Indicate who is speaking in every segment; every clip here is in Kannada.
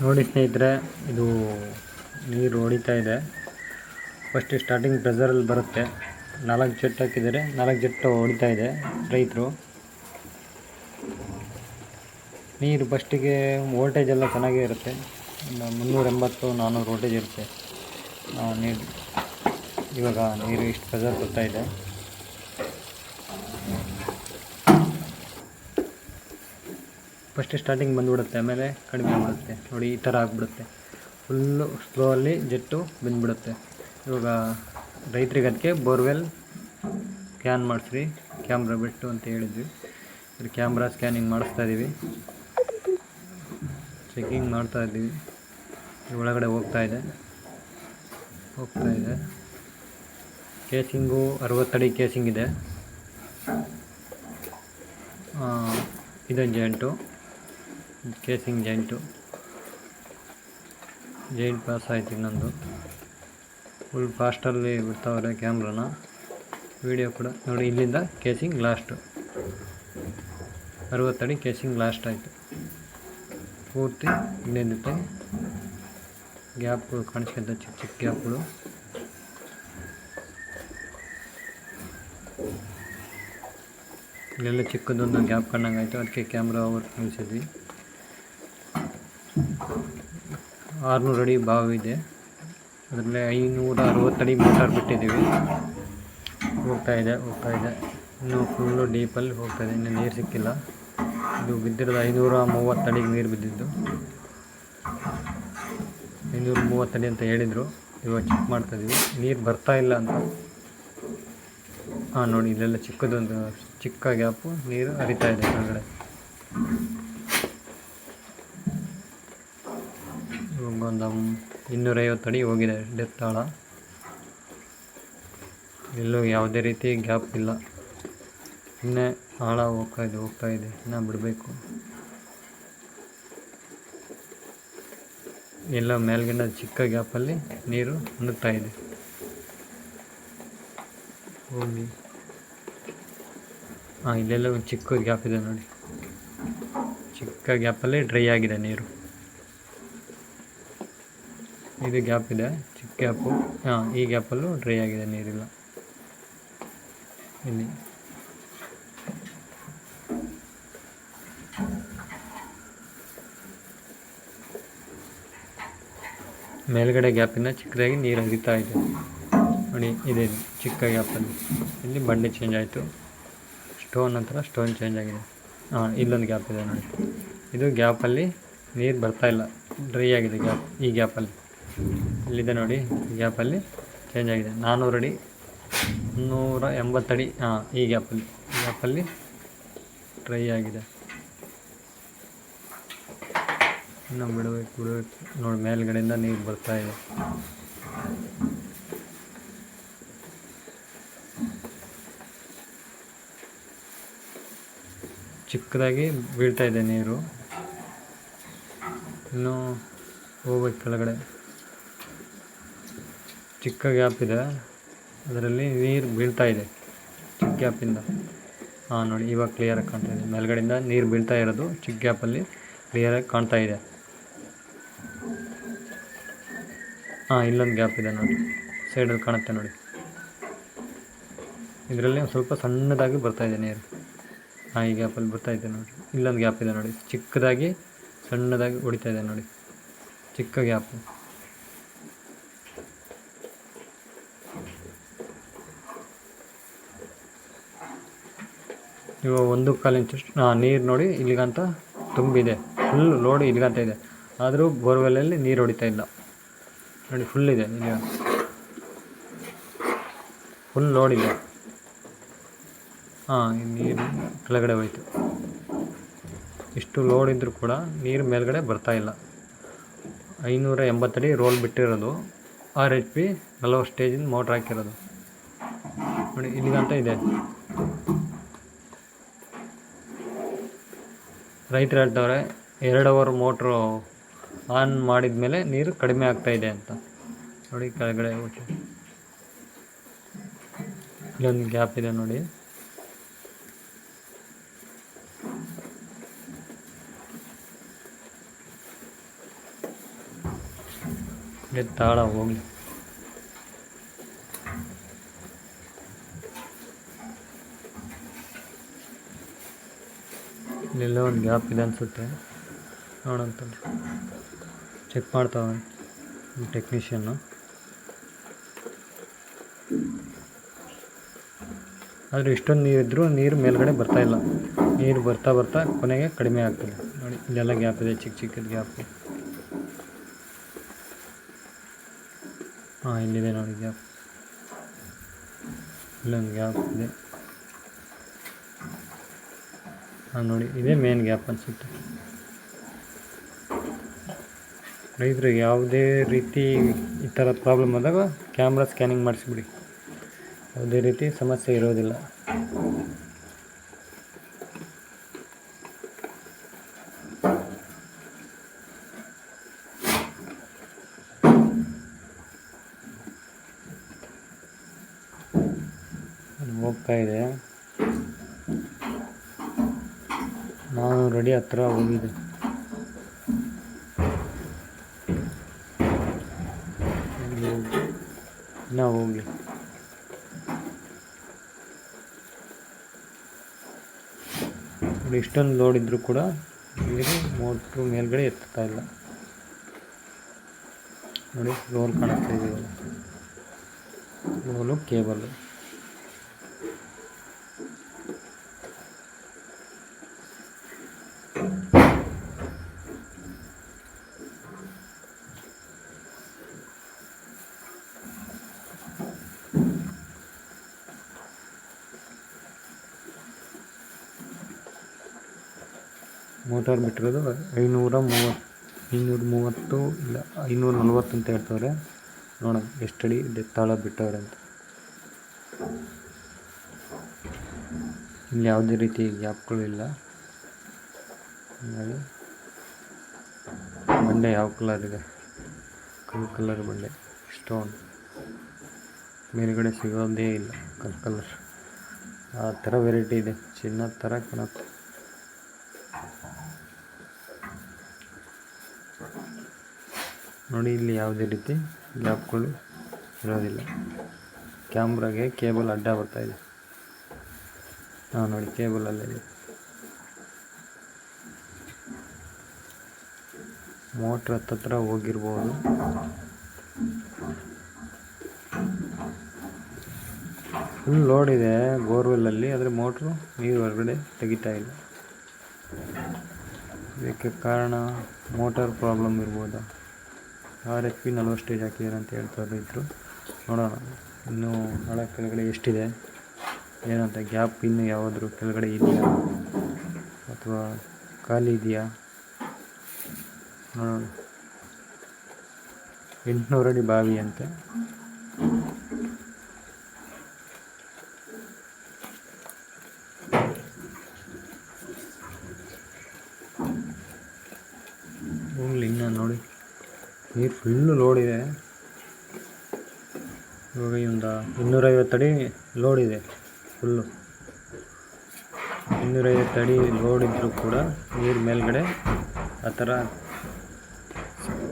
Speaker 1: ನೋಡಿ ಸ್ನೇಹಿತರೆ, ಇದು ನೀರು ಹೊಡಿತಾ ಇದೆ. ಫಸ್ಟ್ ಸ್ಟಾರ್ಟಿಂಗ್ ಪ್ರೆಸರಲ್ಲಿ ಬರುತ್ತೆ. 4 ಜೆಟ್ ಹಾಕಿದರೆ 4 ಜೆಟ್ ಹೊಡಿತಾ ಇದೆ ರೈತರು. ನೀರು ಫಸ್ಟಿಗೆ ವೋಲ್ಟೇಜ್ ಎಲ್ಲ ಚೆನ್ನಾಗೇ ಇರುತ್ತೆ. 380-400 ವೋಲ್ಟೇಜ್ ಇರುತ್ತೆ ನೀರು. ಇವಾಗ ನೀರು ಇಷ್ಟು ಪ್ರೆಸರ್ ಬರ್ತಾ ಇದೆ. ಫಸ್ಟ್ ಸ್ಟಾರ್ಟಿಂಗ್ ಬಂದುಬಿಡುತ್ತೆ, ಆಮೇಲೆ ಕಡಿಮೆ ಆಗಿಬಿಡುತ್ತೆ. ನೋಡಿ ಈ ಥರ ಆಗಿಬಿಡುತ್ತೆ. ಫುಲ್ಲು ಸ್ಲೋ ಅಲ್ಲಿ ಜೆಟ್ಟು ಬಂದುಬಿಡುತ್ತೆ. ಇವಾಗ ರೈತರಿಗೆ ಅದಕ್ಕೆ ಬೋರ್ವೆಲ್ ಸ್ಕ್ಯಾನ್ ಮಾಡಿಸ್ರಿ, ಕ್ಯಾಮ್ರಾ ಬಿಟ್ಟು ಅಂತ ಹೇಳಿದ್ವಿ. ಇದು ಕ್ಯಾಮ್ರಾ ಸ್ಕ್ಯಾನಿಂಗ್ ಮಾಡಿಸ್ತಾ ಇದ್ದೀವಿ, ಚೆಕಿಂಗ್ ಮಾಡ್ತಾ ಇದ್ದೀವಿ. ಒಳಗಡೆ ಹೋಗ್ತಾ ಇದೆ. ಕೇಸಿಂಗು 60 ಅಡಿ ಕೇಸಿಂಗ್ ಇದೆ. ಇದು ಜಾಯಿಂಟು, ಕೇಸಿಂಗ್ ಜಾಯಿಂಟ್ ಪಾಸ್ ಆಯ್ತು. ಇನ್ನೊಂದು ಫುಲ್ ಫಾಸ್ಟಲ್ಲಿ ಬಿಡ್ತಾವ್ರೆ ಕ್ಯಾಮ್ರಾನ. ವಿಡಿಯೋ ಕೂಡ ನೋಡಿ, ಇಲ್ಲಿಂದ ಕೇಸಿಂಗ್ ಲಾಸ್ಟು 60 ಅಡಿ ಕೇಸಿಂಗ್ ಲಾಸ್ಟ್ ಆಯಿತು. ಪೂರ್ತಿ ಇನ್ನೇನಿರುತ್ತೆ ಗ್ಯಾಪ್ಗಳು ಕಾಣಿಸ್ಕೊಂತ, ಚಿಕ್ಕ ಚಿಕ್ಕ ಗ್ಯಾಪ್ಗಳು. ಇಲ್ಲೆಲ್ಲ ಚಿಕ್ಕದೊಂದು ಗ್ಯಾಪ್ ಕಂಡಂಗಾಯಿತು. ಅದಕ್ಕೆ ಕ್ಯಾಮ್ರಾ ಓವರ್ ನಿಲ್ಲಿಸಿದ್ವಿ. 600 ಅಡಿ ಬಾವಿ ಇದೆ. ಅದರಲ್ಲಿ 560 ಅಡಿ ಮೋಟಾರ್ ಬಿಟ್ಟಿದ್ದೀವಿ. ಹೋಗ್ತಾ ಇದೆ. ಇನ್ನೂ ಫುಲ್ಲು ಡೀಪಲ್ಲಿ ಹೋಗ್ತಾ ಇದೆ. ಇನ್ನೂ ನೀರು ಸಿಕ್ಕಿಲ್ಲ. ಇದು ಬಿದ್ದಿರೋದು 530 ಅಡಿಗೆ ನೀರು ಬಿದ್ದಿದ್ದು. 530 ಅಡಿ ಅಂತ ಹೇಳಿದರು. ಇವಾಗ ಚೆಕ್ ಮಾಡ್ತಾಯಿದ್ದೀವಿ, ನೀರು ಬರ್ತಾ ಇಲ್ಲ ಅಂತ. ನೋಡಿ, ಇಲ್ಲೆಲ್ಲ ಚಿಕ್ಕದೊಂದು ಚಿಕ್ಕ ಗ್ಯಾಪು ನೀರು ಹರಿತಾ ಇದೆ ಕೆಳಗಡೆ. ಒಂದು 250 ಅಡಿ ಹೋಗಿದೆ ಡೆಪ್ತ್ ಆಳ. ಎಲ್ಲೂ ಯಾವುದೇ ರೀತಿ ಗ್ಯಾಪ್ ಇಲ್ಲ. ಇನ್ನೇ ಆಳ ಹೋಗ್ತಾ ಇದೆ. ಇನ್ನೂ ಬಿಡಬೇಕು. ಎಲ್ಲ ಮೇಲ್ಗಡೆ ಚಿಕ್ಕ ಗ್ಯಾಪಲ್ಲಿ ನೀರು ನುಗ್ತಾ ಇದೆ. ಹೋಗಿ ಇಲ್ಲೆಲ್ಲ ಒಂದು ಚಿಕ್ಕ ಗ್ಯಾಪ್ ಇದೆ ನೋಡಿ. ಚಿಕ್ಕ ಗ್ಯಾಪಲ್ಲಿ ಡ್ರೈ ಆಗಿದೆ ನೀರು. ಇದು ಗ್ಯಾಪ್ ಇದೆ, ಚಿಕ್ಕ ಗ್ಯಾಪು. ಈ ಗ್ಯಾಪಲ್ಲೂ ಡ್ರೈ ಆಗಿದೆ, ನೀರಿಲ್ಲ ಇಲ್ಲಿ. ಮೇಲ್ಗಡೆ ಗ್ಯಾಪಿಂದ ಚಿಕ್ಕದಾಗಿ ನೀರು ಹರಿತಾ ಇದೆ ನೋಡಿ. ಇದೆ ಚಿಕ್ಕ ಗ್ಯಾಪಲ್ಲಿ. ಇಲ್ಲಿ ಬಂಡೆ ಚೇಂಜ್ ಆಯಿತು. ಸ್ಟೋನ್ ನಂತರ ಸ್ಟೋನ್ ಚೇಂಜ್ ಆಗಿದೆ. ಇಲ್ಲೊಂದು ಗ್ಯಾಪ್ ಇದೆ ನೋಡಿ. ಇದು ಗ್ಯಾಪಲ್ಲಿ ನೀರು ಬರ್ತಾಯಿಲ್ಲ, ಡ್ರೈ ಆಗಿದೆ ಗ್ಯಾಪ್. ಈ ಗ್ಯಾಪಲ್ಲಿ ಇಲ್ಲಿದೆ ನೋಡಿ, ಈ ಗ್ಯಾಪಲ್ಲಿ ಚೇಂಜ್ ಆಗಿದೆ. 400 ಅಡಿ 380 ಅಡಿ ಈ ಗ್ಯಾಪಲ್ಲಿ ಡ್ರೈ ಆಗಿದೆ. ಇನ್ನು ಬಿಡಬೇಕು ನೋಡಿ. ಮೇಲ್ಗಡೆಯಿಂದ ನೀರು ಬರ್ತಾ ಇದೆ. ಚಿಕ್ಕದಾಗಿ ಬೀಳ್ತಾ ಇದೆ ನೀರು. ಇನ್ನೂ ಹೋಗ್ಬೇಕು ಕೆಳಗಡೆ. ಚಿಕ್ಕ ಗ್ಯಾಪ್ ಇದೆ, ಅದರಲ್ಲಿ ನೀರು ಬೀಳ್ತಾ ಇದೆ ಚಿಕ್ಕ ಗ್ಯಾಪಿಂದ. ನೋಡಿ, ಇವಾಗ ಕ್ಲಿಯರಾಗಿ ಕಾಣ್ತಾ ಇದೆ. ಮೇಲ್ಗಡೆಯಿಂದ ನೀರು ಬೀಳ್ತಾ ಇರೋದು ಚಿಕ್ಕ ಗ್ಯಾಪಲ್ಲಿ ಕ್ಲಿಯರಾಗಿ ಕಾಣ್ತಾ ಇದೆ. ಇಲ್ಲೊಂದು ಗ್ಯಾಪ್ ಇದೆ ನೋಡಿ, ಸೈಡಲ್ಲಿ ಕಾಣುತ್ತೆ ನೋಡಿ. ಇದರಲ್ಲಿ ಸ್ವಲ್ಪ ಸಣ್ಣದಾಗಿ ಬರ್ತಾಯಿದೆ ನೀರು. ಈ ಗ್ಯಾಪಲ್ಲಿ ಬರ್ತಾಯಿದೆ ನೋಡಿ. ಇಲ್ಲೊಂದು ಗ್ಯಾಪ್ ಇದೆ ನೋಡಿ, ಚಿಕ್ಕದಾಗಿ ಸಣ್ಣದಾಗಿ ಹೊಡಿತಾ ಇದೆ ನೋಡಿ, ಚಿಕ್ಕ ಗ್ಯಾಪು. ಇವಾಗ 1 ಇಂಚಷ್ಟು ನೀರು ನೋಡಿ ಇಲ್ಲಿಗಂತ ತುಂಬಿದೆ. ಫುಲ್ ಲೋಡ್ ಇಲ್ಲಿಗಂತ ಇದೆ. ಆದರೂ ಬೋರ್ವೆಲ್ಲಲ್ಲಿ ನೀರು ಹೊಡಿತಾ ಇಲ್ಲ ನೋಡಿ. ಫುಲ್ ಇದೆ, ಇಲ್ಲಿ ಫುಲ್ ಲೋಡ್ ಇದೆ. ನೀರು ಕೆಳಗಡೆ ಹೋಯ್ತು. ಇಷ್ಟು ಲೋಡ್ ಇದ್ದರೂ ಕೂಡ ನೀರು ಮೇಲ್ಗಡೆ ಬರ್ತಾಯಿಲ್ಲ. 580 ಅಡಿ ರೋಲ್ ಬಿಟ್ಟಿರೋದು. 6 HP 40 ಸ್ಟೇಜಿಂದ ಮೋಟ್ರ್ ಹಾಕಿರೋದು ನೋಡಿ. ಇಲ್ಲಿಗಂತ ಇದೆ. ರೈತರು ಹೇಳ್ತವ್ರೆ 2 ಅವರ್ ಮೋಟ್ರು ಆನ್ ಮಾಡಿದ ಮೇಲೆ ನೀರು ಕಡಿಮೆ ಆಗ್ತಾಯಿದೆ ಅಂತ ನೋಡಿ. ಕೆಳಗಡೆ ಹೋಗಿ ಇಲ್ಲೊಂದು ಗ್ಯಾಪ್ ಇದೆ ನೋಡಿ. ತಾಳ ಹೋಗಲಿ. ಇಲ್ಲೆಲ್ಲ ಒಂದು ಗ್ಯಾಪ್ ಇದೆ ಅನಿಸುತ್ತೆ, ನೋಡಂತಲ್ಲಿ ಚೆಕ್ ಮಾಡ್ತಾವೆ ಟೆಕ್ನಿಷಿಯನ್ನು. ಆದರೆ ಇಷ್ಟೊಂದು ನೀರಿದ್ದರೂ ನೀರು ಮೇಲ್ಗಡೆ ಬರ್ತಾಯಿಲ್ಲ. ನೀರು ಬರ್ತಾ ಬರ್ತಾ ಕೊನೆಗೆ ಕಡಿಮೆ ಆಗ್ತದೆ. ನೋಡಿ ಇಲ್ಲೆಲ್ಲ ಗ್ಯಾಪ್ ಇದೆ, ಚಿಕ್ಕ ಚಿಕ್ಕದ ಗ್ಯಾಪ್. ಹಾಂ, ಇಲ್ಲಿದೆ ನೋಡಿ ಗ್ಯಾಪ್. ಇಲ್ಲೊಂದು ಗ್ಯಾಪ್ ಇದೆ. ಹಾಂ ನೋಡಿ, ಇದೇ ಮೇನ್ ಗ್ಯಾಪ್ ಅನಿಸುತ್ತೆ. ರೈತರಿಗೆ ಯಾವುದೇ ರೀತಿ ಈ ಥರ ಪ್ರಾಬ್ಲಮ್ ಆದಾಗ ಕ್ಯಾಮ್ರಾ ಸ್ಕ್ಯಾನಿಂಗ್ ಮಾಡಿಸಿಬಿಡಿ, ಯಾವುದೇ ರೀತಿ ಸಮಸ್ಯೆ ಇರೋದಿಲ್ಲ. ಹೋಗ್ತಾ ಇದೆ, ನಾನು ರೆಡಿ ಹತ್ರ ಹೋಗಿದೆ. ಇನ್ನೂ ಹೋಗಲಿ. ಇಷ್ಟೊಂದು ಲೋಡ್ ಇದ್ದರೂ ಕೂಡ ನೀರು ಮೋಟ್ರು ಮೇಲ್ಗಡೆ ಎತ್ತಾ ಇಲ್ಲ. ನೋಡಿ ರೋಲ್ ಕಾಣಿಸ್ತಾ ಇದೆಯಲ್ಲ, ರೋಲು ಕೇಬಲ್ಲು. ಮೋಟಾರ್ ಬಿಟ್ಟಿರೋದು 530 ಇಲ್ಲ 540 ಅಂತ ಹೇಳ್ತವ್ರೆ. ನೋಡೋಣ ಎಷ್ಟಡಿ ತಾಳ ಬಿಟ್ಟವ್ರೆ ಅಂತ. ಇಲ್ಲಿ ಯಾವುದೇ ರೀತಿ ಗ್ಯಾಪ್ಗಳು ಇಲ್ಲ. ಹಾಗಾಗಿ ಬಂಡೆ ಯಾವ ಕಲರ್ ಇದೆ, ಕಲ್ ಕಲರ್ ಬಂಡೆ, ಸ್ಟೋನ್ ಮೇಲ್ಗಡೆ ಸಿಗೋದೇ ಇಲ್ಲ, ಕಲ್ ಕಲರ್ ಆ ಥರ ವೆರೈಟಿ ಇದೆ, ಚಿನ್ನದ ಥರ ಕಾಣುತ್ತೆ. ನೋಡಿ ಇಲ್ಲಿ ಯಾವುದೇ ರೀತಿ ಗ್ಯಾಪ್ಗಳು ಇರೋದಿಲ್ಲ. ಕ್ಯಾಮ್ರಾಗೆ ಕೇಬಲ್ ಅಡ್ಡ ಬರ್ತಾಯಿದೆ. ಹಾಂ ನೋಡಿ, ಕೇಬಲ್ ಅಲ್ಲೇ ಮೋಟ್ರ್ ಹತ್ತತ್ರ ಹೋಗಿರ್ಬೋದು. ಫುಲ್ ಲೋಡ್ ಇದೆ ಬೋರ್ವೆಲ್ಲಲ್ಲಿ, ಆದರೆ ಮೋಟ್ರು ನೀರು ಹೊರಗಡೆ ತೆಗಿತಾ ಇಲ್ಲ. ಇದಕ್ಕೆ ಕಾರಣ ಮೋಟಾರ್ ಪ್ರಾಬ್ಲಮ್ ಇರ್ಬೋದು. RHP 40 ಸ್ಟೇಜ್ ಹಾಕಿದ್ದಾರೆ ಅಂತ ಹೇಳ್ತಾರೆ ರೈತರು. ನೋಡೋಣ ಇನ್ನೂ ಹಳ ಕೆಳಗಡೆ ಎಷ್ಟಿದೆ ಏನಂತ, ಗ್ಯಾಪ್ ಇನ್ನೂ ಯಾವುದಾದ್ರೂ ಕೆಳಗಡೆ ಇದೆಯಾ ಅಥವಾ ಖಾಲಿ ಇದೆಯಾ ನೋಡೋಣ. 800 ಅಡಿ ಬಾವಿ ಅಂತೆ. ಹೋಗ್ಲಿ ಇನ್ನು ನೋಡಿ, ನೀರು ಫುಲ್ಲು ಲೋಡ್ ಇದೆ. ಇವಾಗ ಒಂದು 250 ಅಡಿ ಲೋಡ್ ಇದೆ ಫುಲ್ಲು. 250 ಅಡಿ ಲೋಡ್ ಇದ್ದರೂ ಕೂಡ ನೀರು ಮೇಲ್ಗಡೆ ಆ ಥರ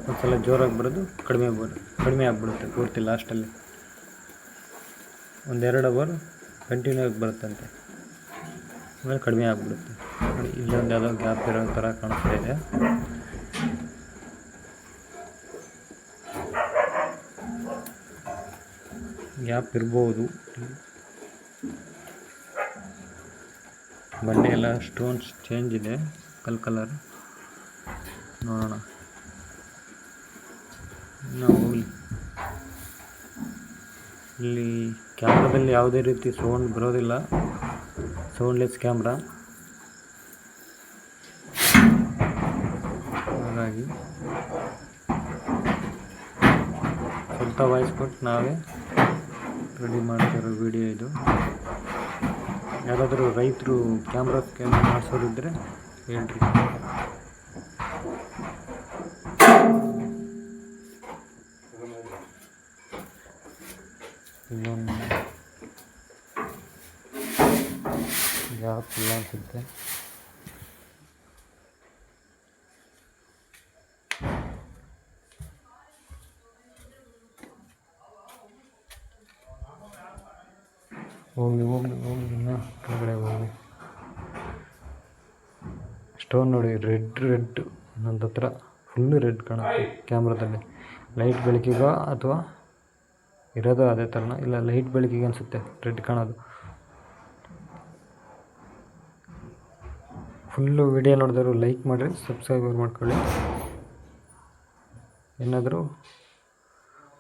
Speaker 1: ಒಂದ್ಸಲ ಜೋರಾಗಿ ಬರೋದು, ಕಡಿಮೆ ಆಗಿಬಿಡುತ್ತೆ ಪೂರ್ತಿ. ಲಾಸ್ಟಲ್ಲಿ 1-2 ಅವರ್ ಕಂಟಿನ್ಯೂ ಆಗಿ ಬರುತ್ತಂತೆ, ಆಮೇಲೆ ಕಡಿಮೆ ಆಗಿಬಿಡುತ್ತೆ. ನೋಡಿ ಇಲ್ಲೊಂದು ಯಾವುದೋ ಗ್ಯಾಪ್ ಇರೋ ಥರ ಕಾಣಿಸ್ತಾ ಇದೆ. ಗ್ಯಾಪ್ ಇರ್ಬೋದು. ಬಂಡೆ ಎಲ್ಲ ಸ್ಟೋನ್ಸ್ ಚೇಂಜ್ ಇದೆ, ಕಲ್ ಕಲರ್. ನೋಡೋಣ ಇನ್ನೂ ಹೋಗಲಿ. ಇಲ್ಲಿ ಕ್ಯಾಮ್ರಾದಲ್ಲಿ ಯಾವುದೇ ರೀತಿ ಸೌಂಡ್ ಬರೋದಿಲ್ಲ, ಸೌಂಡ್ಲೆಸ್ ಕ್ಯಾಮ್ರಾ. ಹಾಗಾಗಿ ಸ್ವಂತ ವಾಯ್ಸ್ ಕೊಟ್ಟು ನಾವೇ ರೆಡಿ ಮಾಡ್ತಿರೋ ವಿಡಿಯೋ ಇದು. ಯಾರಾದರೂ ರೈತರು ಕ್ಯಾಮ್ರಾ ಸ್ಕ್ಯಾನ್ ಮಾಡಿಸೋರಿದ್ದರೆ ಹೇಳ್ರಿ. ಇನ್ನೊಂದು ಗ್ಯಾಪ್ ಇಲ್ಲ ಅನಿಸುತ್ತೆ. ಹೋಗ್ಲಿ ಇನ್ನೂ ಕೆಳಗಡೆ ಹೋಗಿ. ಸ್ಟೋನ್ ನೋಡಿ, ರೆಡ್ ನನ್ನ ಹತ್ರ ಫುಲ್ಲು ರೆಡ್ ಕಾಣುತ್ತೆ ಕ್ಯಾಮ್ರಾದಲ್ಲಿ. ಲೈಟ್ ಬೆಳಕಿಗೋ ಅಥವಾ ಇರೋದು ಅದೇ ಥರನ, ಇಲ್ಲ ಲೈಟ್ ಬೆಳಕಿಗೆ ಅನಿಸುತ್ತೆ ರೆಡ್ ಕಾಣೋದು. ಫುಲ್ಲು ವಿಡಿಯೋ ನೋಡಿದವರು ಲೈಕ್ ಮಾಡಿರಿ, ಸಬ್ಸ್ಕ್ರೈಬರ್ ಮಾಡ್ಕೊಳ್ಳಿ. ಏನಾದರೂ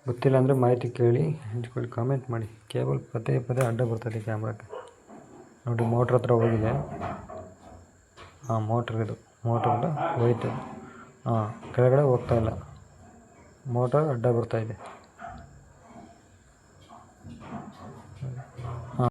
Speaker 1: ಗೊತ್ತಿಲ್ಲ ಅಂದರೆ ಮಾಹಿತಿ ಕೇಳಿ ಹಂಚ್ಕೊಳ್ಳಿ, ಕಾಮೆಂಟ್ ಮಾಡಿ. ಕೇಬಲ್ ಪದೇ ಅಡ್ಡ ಬರ್ತದೆ ಕ್ಯಾಮ್ರಾಕ್ಕೆ. ನೋಡಿ ಮೋಟ್ರ್ ಹತ್ರ ಹೋಗಿದೆ. ಹಾಂ ಮೋಟ್ರಿಂದ ಹೋಯ್ತು. ಹಾಂ ಕೆಳಗಡೆ ಹೋಗ್ತಾಯಿಲ್ಲ, ಮೋಟರ್ ಅಡ್ಡ ಬರ್ತಾಯಿದೆ.